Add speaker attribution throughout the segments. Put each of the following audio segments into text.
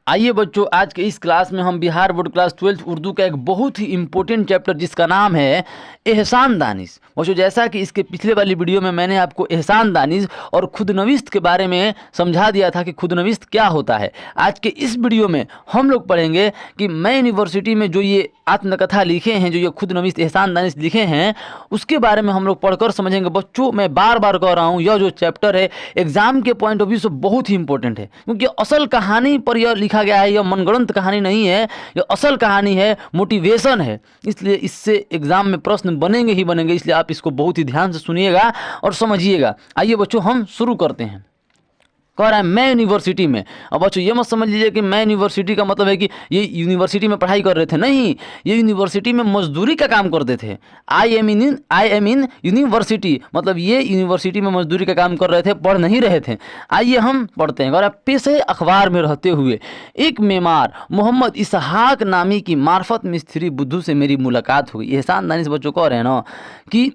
Speaker 1: आइए बच्चों, आज के इस क्लास में हम बिहार बोर्ड क्लास 12 उर्दू का एक बहुत ही इम्पोर्टेंट चैप्टर जिसका नाम है एहसान दानिश। बच्चों, जैसा कि इसके पिछले वाली वीडियो में मैंने आपको एहसान दानिश और खुदनविस्त के बारे में समझा दिया था कि खुदनविस्त क्या होता है। आज के इस वीडियो में हम लोग पढ़ेंगे कि मैं यूनिवर्सिटी में जो ये आत्मकथा लिखे हैं, जो ये खुदनविस्त एहसान दानिश लिखे हैं, उसके बारे में हम लोग पढ़कर समझेंगे। बच्चों, मैं बार बार कह रहा हूँ, यह जो चैप्टर है एग्जाम के पॉइंट ऑफ व्यू से बहुत ही इंपॉर्टेंट है, क्योंकि असल कहानी पर यह लिखा गया है। यह मनगढ़ंत कहानी नहीं है, यह असल कहानी है, मोटिवेशन है। इसलिए इससे एग्जाम में प्रश्न बनेंगे ही बनेंगे, इसलिए आप इसको बहुत ही ध्यान से सुनिएगा और समझिएगा। आइए बच्चों, हम शुरू करते हैं। कह रहा है मैं यूनिवर्सिटी में। अब बच्चों ये मत समझ लीजिए कि मैं यूनिवर्सिटी का मतलब है कि ये यूनिवर्सिटी में पढ़ाई कर रहे थे, नहीं, ये यूनिवर्सिटी में मजदूरी का काम करते थे। आई एम इन यूनिवर्सिटी, मतलब ये यूनिवर्सिटी में मजदूरी का काम कर रहे थे, पढ़ नहीं रहे थे। आइए हम पढ़ते हैं। कह रहा है पेशे अखबार में रहते हुए एक मेमार मोहम्मद इसहाक नामी की मार्फत मिस्त्री बुद्धू से मेरी मुलाकात हुई। एहसान दानिश बच्चों कह रहे हैं ना कि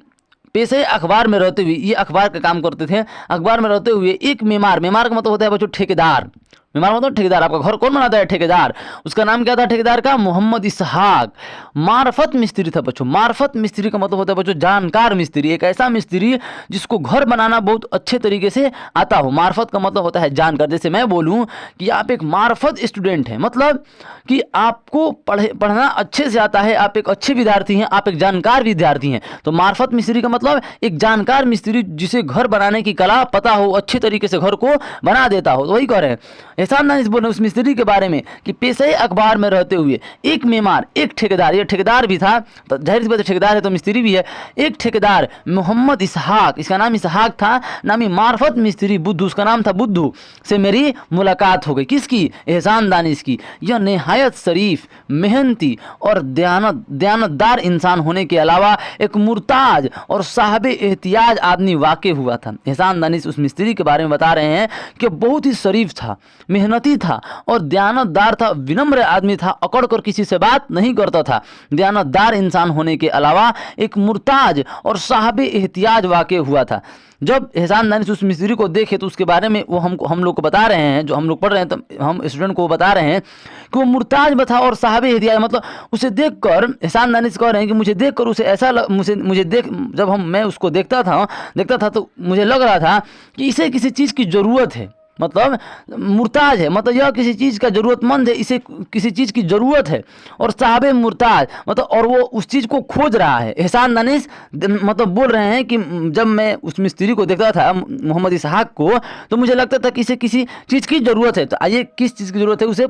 Speaker 1: पेशे अखबार में रहते हुए, ये अखबार का काम करते थे, अखबार में रहते हुए एक मेमार का मतलब होता है बच्चों ठेकेदार। मेमार मतलब ठेकेदार। आपका घर कौन बनाता है? ठेकेदार। उसका नाम क्या था ठेकेदार का? मोहम्मद इसहाक। मार्फत मिस्त्री था बच्चों। मार्फत मिस्त्री का मतलब होता है बच्चों जानकार मिस्त्री, एक ऐसा मिस्त्री जिसको घर बनाना बहुत अच्छे तरीके से आता हो। मार्फत का मतलब होता है जानकार। जैसे मैं बोलूँ कि आप एक मार्फत स्टूडेंट हैं, मतलब कि आपको पढ़ना अच्छे से आता है, आप एक अच्छे विद्यार्थी हैं, आप एक जानकार विद्यार्थी हैं। तो मार्फत मिस्त्री का मतलब एक जानकार मिस्त्री जिसे घर बनाने की कला पता हो, अच्छे तरीके से घर को बना देता हो। तो वही कह रहे हैं एहसान दानिश बोल रहे उस मिस्त्री के बारे में कि पेशे अखबार में रहते हुए एक मेमार, एक ठेकेदार, ये ठेकेदार भी था, तो जाहिर सी बात है ठेकेदार है तो मिस्त्री भी है। एक ठेकेदार मोहम्मद इसहाक, इसका नाम इसहाक था, नामी मार्फत मिस्त्री बुद्धू, उसका नाम था बुद्धू, से मेरी मुलाकात हो गई। किसकी? एहसान दानिश की। यह निहायत शरीफ, मेहनती और दयानतदार इंसान होने के अलावा एक मुर्ताज और साहब एहतियाज आदमी वाक़ हुआ था। एहसान दानिश उस मिस्त्री के बारे में बता रहे हैं कि बहुत ही शरीफ था, मेहनती था और दयानतदार था, विनम्र आदमी था, अकड़ कर किसी से बात नहीं करता था। दयानतदार इंसान होने के अलावा एक मुर्ताज और साहब एहतियाज वाक़ हुआ था। जब एहसान दानिश उस मिस्त्री को देखे तो उसके बारे में वो हम लोग को बता रहे हैं, जो हम लोग पढ़ रहे हैं, तो हम स्टूडेंट को बता रहे हैं कि वो मुर्ताज था और साहब एहतियाज, मतलब उसे देखकर एहसान दानिश कह रहे हैं कि मुझे देखकर उसे ऐसा मुझे देख, जब मैं उसको देखता था तो मुझे लग रहा था कि इसे किसी चीज़ की ज़रूरत है। मतलब मुर्ताज है, मतलब यह किसी चीज़ का ज़रूरतमंद है, इसे किसी चीज़ की ज़रूरत है। और साहब मुर्ताज मतलब, और वो उस चीज़ को खोज रहा है। एहसान दानिश मतलब बोल रहे हैं कि जब मैं उस मिस्त्री को देखता था, मोहम्मद इसहाक को, तो मुझे लगता था कि इसे किसी चीज़ की ज़रूरत है। तो आइए किस चीज़ की ज़रूरत है उसे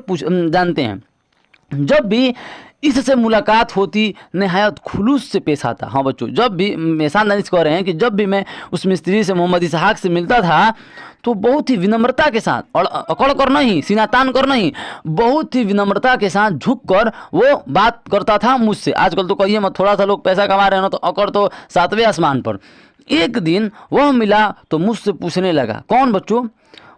Speaker 1: जानते हैं। जब भी इससे मुलाकात होती नहायत खुलूस से पेश आता। हाँ बच्चों, जब भी एहसान दानिश कह रहे हैं कि जब भी मैं उस मिस्त्री से, मोहम्मद इसहाक से मिलता था, तो बहुत ही विनम्रता के साथ, और अकड़ कर नहीं, सीना तान कर नहीं, बहुत ही विनम्रता के साथ झुक कर वो बात करता था मुझसे। आजकल तो कहिए मत, थोड़ा सा लोग पैसा कमा रहे हैं ना तो अकड़ तो 7वें आसमान पर। एक दिन वह मिला तो मुझसे पूछने लगा। कौन बच्चों?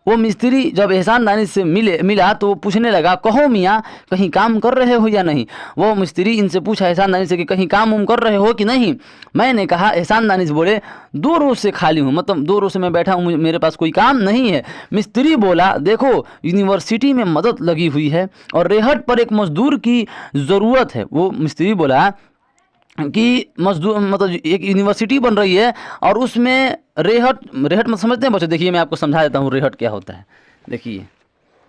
Speaker 1: वो मिस्त्री जब एहसान दानिश से मिला तो वो पूछने लगा, कहो मियाँ कहीं काम कर रहे हो या नहीं। वो मिस्त्री इनसे पूछा एहसान दानिश से कि कहीं काम कर रहे हो कि नहीं। मैंने कहा, एहसान दानिश बोले 2 रोज़ से खाली हूँ, मतलब 2 रोज़ से मैं बैठा हूँ, मेरे पास कोई काम नहीं है। मिस्त्री बोला, देखो यूनिवर्सिटी में मदद लगी हुई है और रेहट पर एक मजदूर की ज़रूरत है। वो मिस्त्री बोला कि मजदूर, मतलब एक यूनिवर्सिटी बन रही है और उसमें रेहट मत समझते हैं बच्चों? देखिए मैं आपको समझा देता हूँ रेहट क्या होता है। देखिए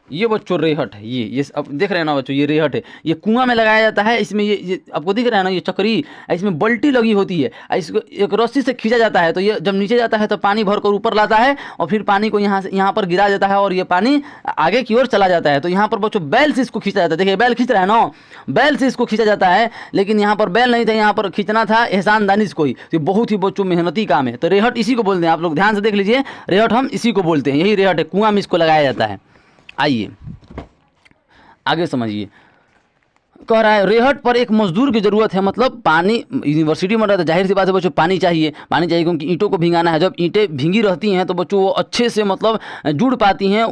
Speaker 1: ये बच्चों रेहट है, ये अब देख रहे हैं ना बच्चों, ये रेहट है, ये कुआं में लगाया जाता है। इसमें ये आपको दिख रहा है ना, ये चक्री, इसमें बल्टी लगी होती है, इसको एक रस्सी से खींचा जाता है, तो ये जब नीचे जाता है तो पानी भर कर ऊपर लाता है और फिर पानी को यहाँ पर गिरा जाता है और ये पानी आगे की ओर चला जाता है। तो यहाँ पर बच्चों बैल से इसको खींचा जाता है। देखिए बैल खींच रहा है ना, बैल से इसको खींचा जाता है, लेकिन यहाँ पर बैल नहीं था, यहाँ पर खींचना था एहसान दानिश को ही। तो बहुत ही बच्चों मेहनती काम है। तो रेहट इसी को बोलते हैं, आप लोग ध्यान से देख लीजिए, रेहट हम इसी को बोलते हैं, यही रेहट है, कुआं में इसको लगाया जाता है। आइए आगे समझिए। कह रहा है रेहट पर एक मजदूर की ज़रूरत है, मतलब पानी यूनिवर्सिटी में रहता है, जाहिर सी बात है बच्चों पानी चाहिए क्योंकि ईंटों को भिंगाना है। जब ईंटें भींगी रहती हैं तो बच्चों वो अच्छे से मतलब जुड़ पाती हैं,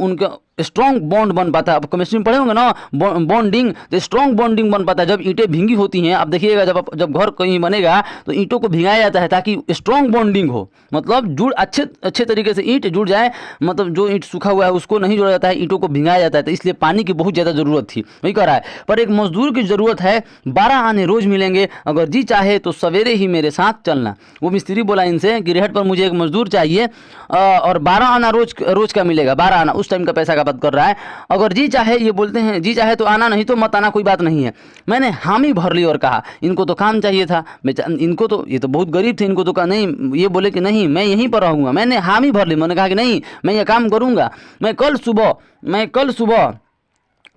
Speaker 1: स्ट्रॉन्ग बॉन्ड बन पाता है। अब केमिस्ट्री में पढ़े होंगे ना बॉन्डिंग, तो स्ट्रॉन्ग बॉन्डिंग बन पाता है जब ईंटें भींगी होती हैं। आप देखिएगा जब घर कहीं बनेगा तो ईंटों को भिंगाया जाता है ताकि स्ट्रॉन्ग बॉन्डिंग हो, मतलब जुड़ अच्छे तरीके से ईंट जुड़ जाए, मतलब जो ईंट सूखा हुआ है उसको नहीं जोड़ा जाता है, ईंटों को भिंगाया जाता है। तो इसलिए पानी की बहुत ज़्यादा ज़रूरत थी, वही कह रहा है। पर एक मजदूर की ज़रूरत है, 12 आने रोज़ मिलेंगे, अगर जी चाहे तो सवेरे ही मेरे साथ चलना। वो मिस्त्री बोला इनसे कि रेहट पर मुझे एक मजदूर चाहिए और 12 आना रोज का मिलेगा, 12 आना उस टाइम का पैसा का बात कर रहा है। अगर जी चाहे, ये बोलते हैं जी चाहे तो आना, नहीं तो मत आना, कोई बात नहीं है। मैंने हामी भर ली और कहा इनको तो काम चाहिए था, इनको तो ये तो बहुत गरीब थे, इनको तो कहा नहीं, ये बोले कि नहीं मैं यहीं पर रहूँगा। मैंने हामी भर ली, मैंने कहा कि नहीं मैं ये काम करूँगा, मैं कल सुबह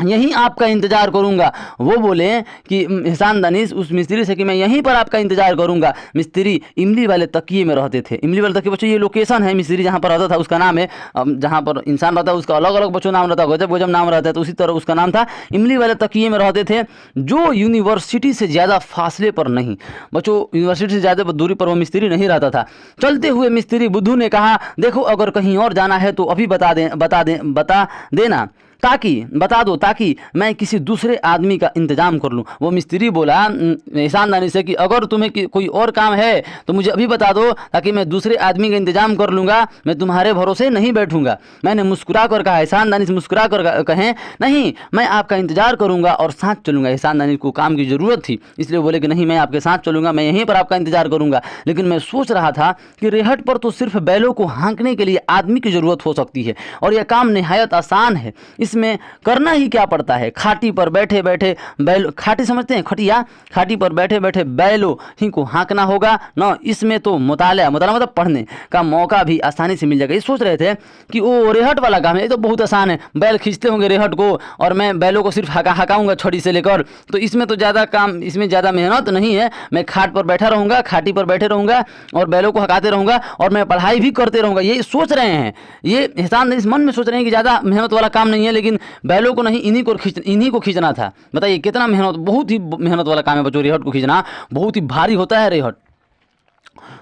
Speaker 1: यहीं आपका इंतज़ार करूंगा। वो बोले कि एहसान दानिश उस मिस्त्री से कि मैं यहीं पर आपका इंतज़ार करूंगा। मिस्त्री इमली वाले तकिए में रहते थे। इमली वाले तकिए बच्चों ये लोकेशन है, मिस्त्री जहाँ पर रहता था उसका नाम है। जहाँ पर इंसान रहता है उसका अलग अलग बच्चों नाम रहता है, गजब नाम रहता है, तो उसी तरह उसका नाम था। इमली वाले तकिए में रहते थे, जो यूनिवर्सिटी से ज़्यादा फासले पर नहीं। बच्चों यूनिवर्सिटी से ज़्यादा दूरी पर वो मिस्त्री नहीं रहता था। चलते हुए मिस्त्री बुद्धू ने कहा देखो अगर कहीं और जाना है तो अभी बता देना, बता दो ताकि मैं किसी दूसरे आदमी का इंतजाम कर लूँ। वो मिस्त्री बोला एहसान दानिश से कि अगर तुम्हें कोई और काम है तो मुझे अभी बता दो ताकि मैं दूसरे आदमी का इंतजाम कर लूँगा, मैं तुम्हारे भरोसे नहीं बैठूंगा। मैंने मुस्कुरा कर कहा, एहसान दानिश मुस्कुरा कर कहें नहीं मैं आपका इंतजार करूँगा और साथ चलूँगा। एहसान दानिश को काम की ज़रूरत थी, इसलिए बोले कि नहीं मैं आपके साथ चलूँगा, मैं यहीं पर आपका इंतजार करूँगा। लेकिन मैं सोच रहा था कि रेहट पर तो सिर्फ बैलों को हाँकने के लिए आदमी की ज़रूरत हो सकती है और यह काम निहायत आसान है, इसमें करना ही क्या पड़ता है। खाटी पर बैठे बैठे बैल, खाटी समझते हैं खटिया, खाटी पर बैठे बैठे बैलों ही को हाँकना होगा ना, इसमें तो मुताला मतलब पढ़ने का मौका भी आसानी से मिल जाएगा। ये सोच रहे थे कि वो रेहट वाला काम है, ये तो बहुत आसान है, बैल खींचते होंगे रेहट को और मैं बैलों को सिर्फ हकाऊंगा छड़ी से लेकर, तो इसमें तो ज़्यादा काम, इसमें ज़्यादा मेहनत नहीं है। मैं खाट पर बैठा रहूँगा, खाटी पर बैठे रहूँगा और बैलों को हकाते रहूँगा और मैं पढ़ाई भी करते रहूँगा। ये सोच रहे हैं, ये एहसान इस मन में सोच रहे हैं कि ज़्यादा मेहनत वाला काम नहीं है, लेकिन बैलों को नहीं इन्हीं को खींचना था। बताइए कितना मेहनत, बहुत ही मेहनत वाला काम है बच्चों, रेहट को खींचना बहुत ही भारी होता है रेहट।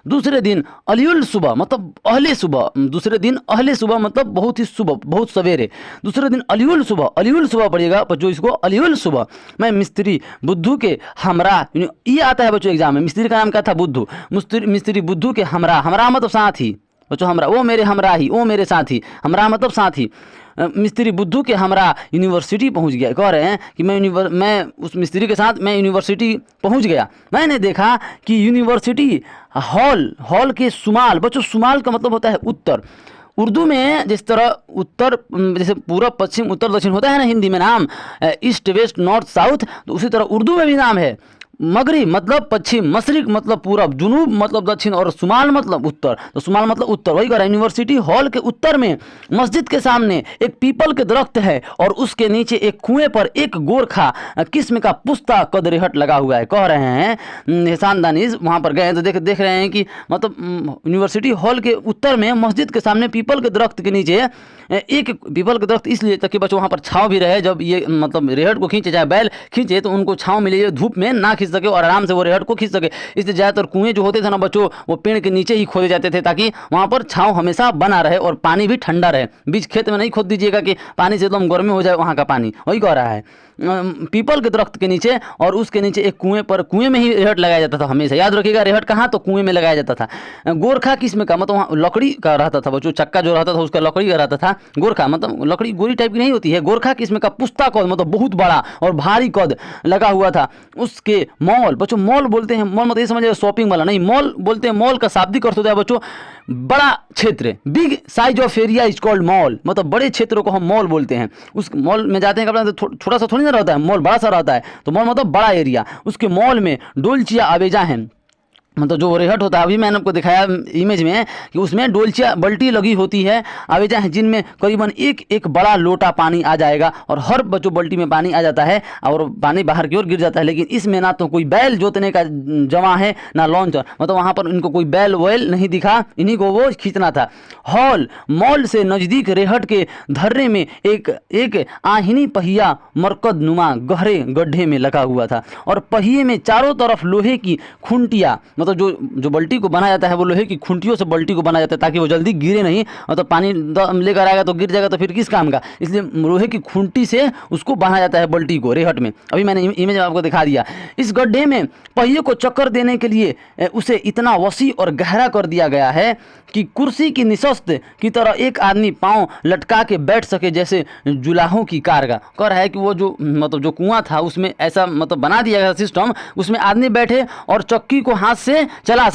Speaker 1: दूसरे दिन अलियुल सुबह मतलब अहले सुबह, दूसरे दिन अहले सुबह मतलब बहुत ही सुबह, बहुत सवेरे। दूसरे दिन अलियुल सुबह पढ़िएगा बच्चों इसको, अलियुल सुबह मैं मिस्त्री बुद्धू के हमरा, ये आता है बच्चों एग्जाम में, मिस्त्री का नाम क्या था बुद्धू, मिस्त्री बुद्धू के हमरा मतलब साथी बच्चों, हमरा वो मेरे हमरा ही, वो मेरे साथी, हमरा मतलब साथी। मिस्त्री बुद्धू के हमरा यूनिवर्सिटी पहुंच गया। कह रहे हैं कि मैं उस मिस्त्री के साथ मैं यूनिवर्सिटी पहुंच गया। मैंने देखा कि यूनिवर्सिटी हॉल के शुमाल, बच्चों शुमाल का मतलब होता है उत्तर। उर्दू में जिस तरह उत्तर, जैसे पूरब पश्चिम उत्तर दक्षिण होता है ना हिंदी में नाम, ईस्ट वेस्ट नॉर्थ साउथ, तो उसी तरह उर्दू में भी नाम है। मगरिब मतलब पश्चिम, मशरिक मतलब पूरब, जुनूब मतलब दक्षिण और शुमाल मतलब उत्तर। तो शुमाल मतलब उत्तर, वही कह रहा है। यूनिवर्सिटी हॉल के उत्तर में मस्जिद के सामने एक पीपल के दरख्त है और उसके नीचे एक कुएं पर एक गोरखा किस्म का पुश्ता कद रेहट लगा हुआ है। कह रहे हैं एहसान दानिश वहाँ पर गए तो देख रहे हैं कि मतलब यूनिवर्सिटी हॉल के उत्तर में मस्जिद के सामने पीपल के दरख्त के नीचे एक पीपल के दरख्त, इसलिए ताकि बच्चों वहाँ पर छाँव भी रहे, जब ये मतलब रेहट को खींचे चाहे बैल खींचे तो उनको छाँव मिले, धूप में ना खींच सके और आराम से वो रेहट को खींच सके। इसलिए ज़्यादातर कुएं जो होते थे ना बच्चों, वो पेड़ के नीचे ही खोदे जाते थे ताकि वहाँ पर छाँव हमेशा बना रहे और पानी भी ठंडा रहे। बीच खेत में नहीं खोद दीजिएगा कि पानी से एकदम गर्मी हो जाए वहाँ का पानी, वही कह रहा है। पीपल के दरख्त के नीचे और उसके नीचे एक कुएं में ही रेहट लगाया जाता था। हमेशा याद रखिएगा, रेहट कहाँ, तो कुएं में लगाया जाता था। गोरखा किस्म का मतलब वहाँ लकड़ी का रहता था बच्चों, चक्का जो रहता था उसका लकड़ी का रहता था। गोरखा मतलब लकड़ी गोरी टाइप की नहीं होती है, गोरखा किस्म का पुश्ता कद मतलब बहुत बड़ा और भारी कद लगा हुआ था। उसके मॉल, बच्चों मॉल बोलते हैं, मॉल मतलब ये समझिए शॉपिंग वाला नहीं, मॉल बोलते हैं, मॉल का शाब्दिक अर्थ होता है बच्चों बड़ा क्षेत्र, big size of area is called mall, मतलब बड़े क्षेत्रों को हम मॉल बोलते हैं। उस मॉल में जाते हैं कपड़ा तो छोटा सा थोड़ी ना रहता है, मॉल बड़ा सा रहता है, तो मॉल मतलब बड़ा एरिया। उसके मॉल में डोलचिया आवेजा हैं, मतलब जो रेहट होता है, अभी मैंने आपको दिखाया इमेज में कि उसमें डोलचिया बल्टी लगी होती है, आवेजा है, जिनमें करीबन एक बड़ा लोटा पानी आ जाएगा और हर बच्चों बल्टी में पानी आ जाता है और पानी बाहर की ओर गिर जाता है। लेकिन इसमें ना तो कोई बैल जोतने का जमा है ना लॉन्चर, मतलब वहाँ पर इनको कोई बैल वैल नहीं दिखा, इन्हीं को वो खींचना था। हॉल मॉल से नज़दीक रेहट के धर्रे में एक आहिनी पहिया मरकद नुमा गहरे गड्ढे में लगा हुआ था और पहिए में चारों तरफ लोहे की खुंटिया मतलब जो बाल्टी को बनाया जाता है वो लोहे की खूंटियों से बाल्टी को बनाया जाता है ताकि वो जल्दी गिरे नहीं, मतलब पानी लेकर आएगा तो गिर जाएगा तो फिर किस काम का, इसलिए लोहे की खूंटी से उसको बनाया जाता है बाल्टी को रेहट में। अभी मैंने इमेज आपको दिखा दिया। इस गड्ढे में पहिए को चक्कर देने के लिए उसे इतना वसी और गहरा कर दिया गया है कि कुर्सी की निशस्त की तरह एक आदमी पाँव लटका के बैठ सके, जैसे जुलाहों की कार का कर है कि वो जो मतलब जो कुआं था उसमें ऐसा मतलब बना दिया गया सिस्टम, उसमें आदमी बैठे और चक्की को हाथ से चला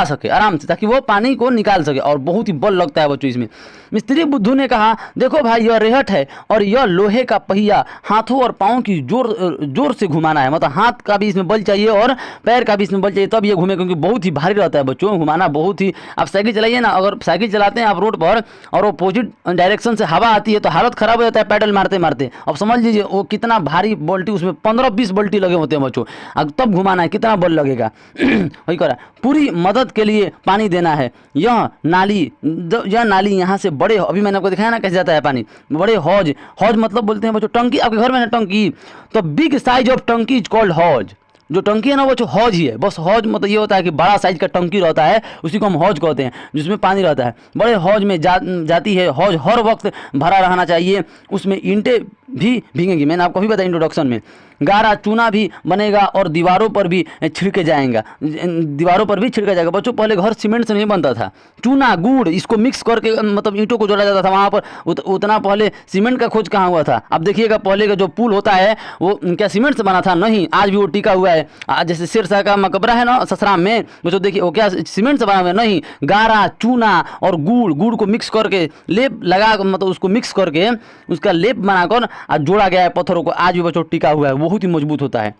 Speaker 1: सके आराम से, ताकि वो पानी को निकाल सके। और बहुत ही बल लगता है बच्चों इसमें। मिस्त्री बुद्धू ने कहा, देखो भाई यह रेहट है और यह लोहे का पहिया हाथों और पाँव की जोर से घुमाना है, मतलब हाथ का भी इसमें बल चाहिए और पैर का भी इसमें बल चाहिए तब ये घूमे, क्योंकि बहुत ही भारी रहता है बच्चों घुमाना। बहुत ही, आप साइकिल चलाइए ना, अगर साइकिल चलाते हैं आप रोड पर और अपोजिट डायरेक्शन से हवा आती है तो हालत खराब हो जाता है पैडल मारते मारते। अब समझ लीजिए वो कितना भारी बाल्टी, उसमें 15-20 बाल्टी लगे होते हैं बच्चों, अब तब घुमाना है, कितना बल लगेगा। वही करा, पूरी मदद के लिए पानी देना है। यह नाली यहाँ से बड़े, अभी मैंने आपको दिखाया ना कैसे जाता है पानी, बड़े हौज मतलब बोलते हैं बच्चों टंकी, आपके घर में है टंकी, तो बिग साइज ऑफ टंकी इज कॉल्ड हौज। जो टंकी है ना वो जो हौज ही है, बस हौज मतलब ये होता है कि बड़ा साइज का टंकी रहता है, उसी को हम हौज कहते हैं, जिसमें पानी रहता है। बड़े हौज में जाती है। हौज हर वक्त भरा रहना चाहिए, उसमें ईंटें भी भीगेंगी, मैंने आपको भी बताया इंट्रोडक्शन में। गारा चूना भी बनेगा और दीवारों पर भी छिड़का जाएगा बच्चों। पहले घर सीमेंट से नहीं बनता था, चूना गुड़ इसको मिक्स करके मतलब ईंटों को जोड़ा जाता था। वहाँ पर उतना पहले सीमेंट का खोज कहाँ हुआ था। अब देखिएगा पहले का जो पुल होता है वो क्या सीमेंट से बना था? नहीं, आज भी वो टिका हुआ है। आज जैसे शेरशाह का मकबरा है ना ससराम में, बच्चों देखिए वो क्या सीमेंट से बना हुआ है? नहीं, गारा चूना और गुड़ को मिक्स करके लेप लगा, मतलब उसको मिक्स करके उसका लेप बनाकर आज जोड़ा गया है पत्थरों को, आज भी बच्चों टिका हुआ है, बहुत ही मजबूत होता है।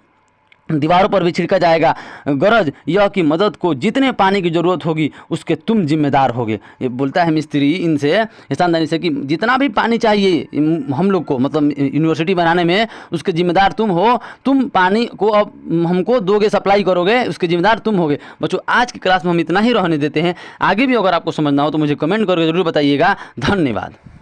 Speaker 1: दीवारों पर भी छिड़का जाएगा। गरज यह कि मदद को जितने पानी की ज़रूरत होगी उसके तुम जिम्मेदार होगे। ये बोलता है मिस्त्री इनसे, एहसानदानी से, कि जितना भी पानी चाहिए हम लोग को, मतलब यूनिवर्सिटी बनाने में, उसके जिम्मेदार तुम हो। तुम पानी को अब हमको दोगे, सप्लाई करोगे, उसके जिम्मेदार तुम होगे। बच्चों आज की क्लास में हम इतना ही रहने देते हैं। आगे भी अगर आपको समझना हो तो मुझे कमेंट करके ज़रूर बताइएगा। धन्यवाद।